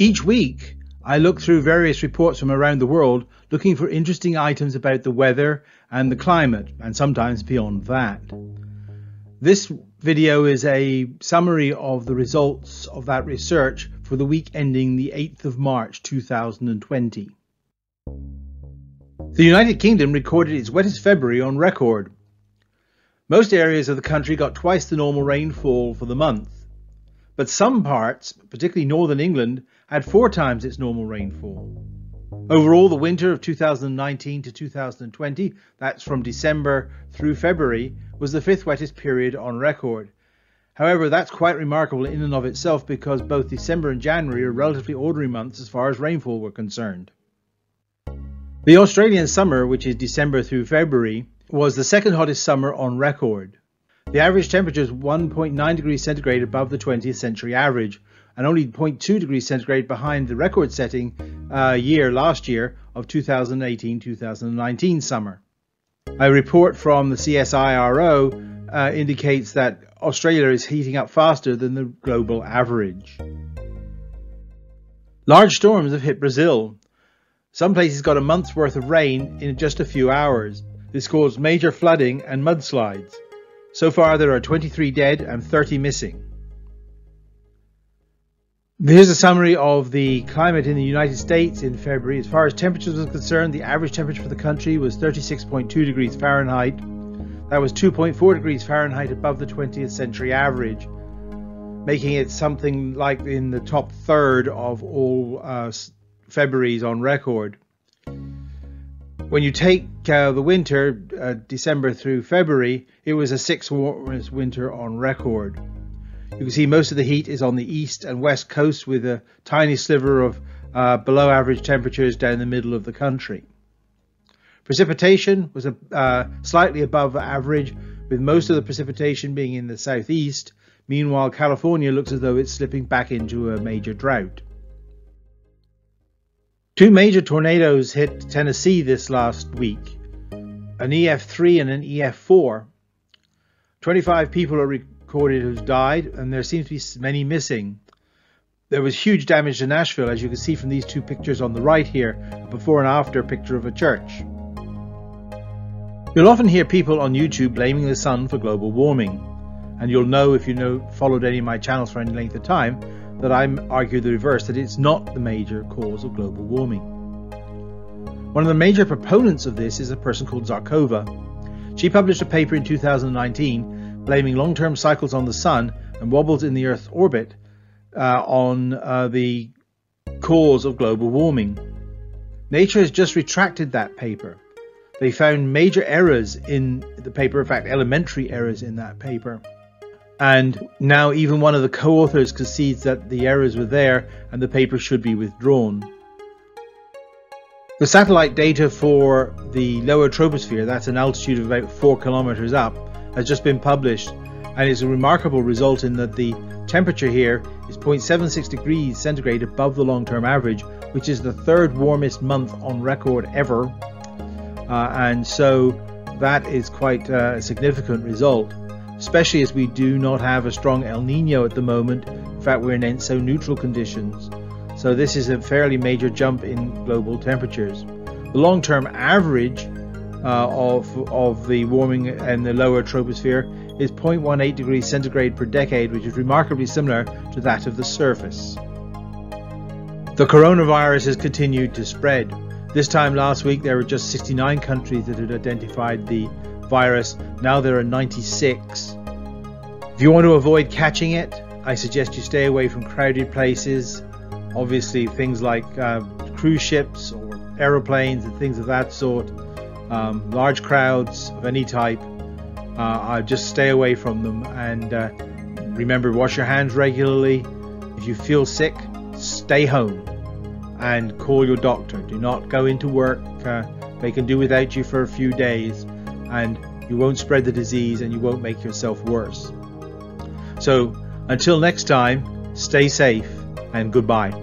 Each week, I look through various reports from around the world looking for interesting items about the weather and the climate, and sometimes beyond that. This video is a summary of the results of that research for the week ending the 8th of March 2020. The United Kingdom recorded its wettest February on record. Most areas of the country got twice the normal rainfall for the month, but some parts, particularly northern England, had 4 times its normal rainfall. Overall, the winter of 2019 to 2020, that's from December through February, was the 5th wettest period on record. However, that's quite remarkable in and of itself because both December and January are relatively ordinary months as far as rainfall were concerned. The Australian summer, which is December through February, was the second hottest summer on record. The average temperature is 1.9 degrees centigrade above the 20th century average, and only 0.2 degrees centigrade behind the record-setting last year of 2018-2019 summer. A report from the CSIRO indicates that Australia is heating up faster than the global average. Large storms have hit Brazil. Some places got a month's worth of rain in just a few hours. This caused major flooding and mudslides. So far there are 23 dead and 30 missing. Here's a summary of the climate in the United States in February. As far as temperatures are concerned, the average temperature for the country was 36.2 degrees Fahrenheit. That was 2.4 degrees Fahrenheit above the 20th century average, making it something like in the top third of all Februaries on record. When you take the winter, December through February, it was the 6th warmest winter on record. You can see most of the heat is on the east and west coast, with a tiny sliver of below average temperatures down the middle of the country. Precipitation was slightly above average, with most of the precipitation being in the southeast. Meanwhile, California looks as though it's slipping back into a major drought. 2 major tornadoes hit Tennessee this last week, an EF3 and an EF4. 25 people are recorded who've died, and there seems to be many missing. There was huge damage to Nashville, as you can see from these 2 pictures on the right here, a before and after picture of a church. You'll often hear people on YouTube blaming the sun for global warming, and you'll know if you followed any of my channels for any length of time that I'm arguing the reverse, that it's not the major cause of global warming. One of the major proponents of this is a person called Zarkova. She published a paper in 2019 blaming long-term cycles on the sun and wobbles in the Earth's orbit on the cause of global warming. Nature has just retracted that paper. They found major errors in the paper, in fact elementary errors in that paper. And now even one of the co-authors concedes that the errors were there and the paper should be withdrawn. The satellite data for the Lowertroposphere, that's an altitude of about 4 kilometers up, has just been published, and it's a remarkable result in that the temperature here is 0.76 degrees centigrade above the long-term average, which is the 3rd warmest month on record ever, and so that is quite a significant result, especially as we do not have a strong El Nino at the moment. In fact, we're in ENSO neutral conditions, so this is a fairly major jump in global temperatures. The long-term average of the warming in the lower troposphere is 0.18 degrees centigrade per decade, which is remarkably similar to that of the surface. The coronavirus has continued to spread. This time last week there were just 69 countries that had identified the virus. Now there are 96. If you want to avoid catching it, I suggest you stay away from crowded places. Obviously things like cruise ships or aeroplanes and things of that sort. Large crowds of any type, just stay away from them, and remember, wash your hands regularly. If you feel sick, stay home and call your doctor. Do not go into work. They can do without you for a few days, and you won't spread the disease and you won't make yourself worse. So until next time, stay safe and goodbye.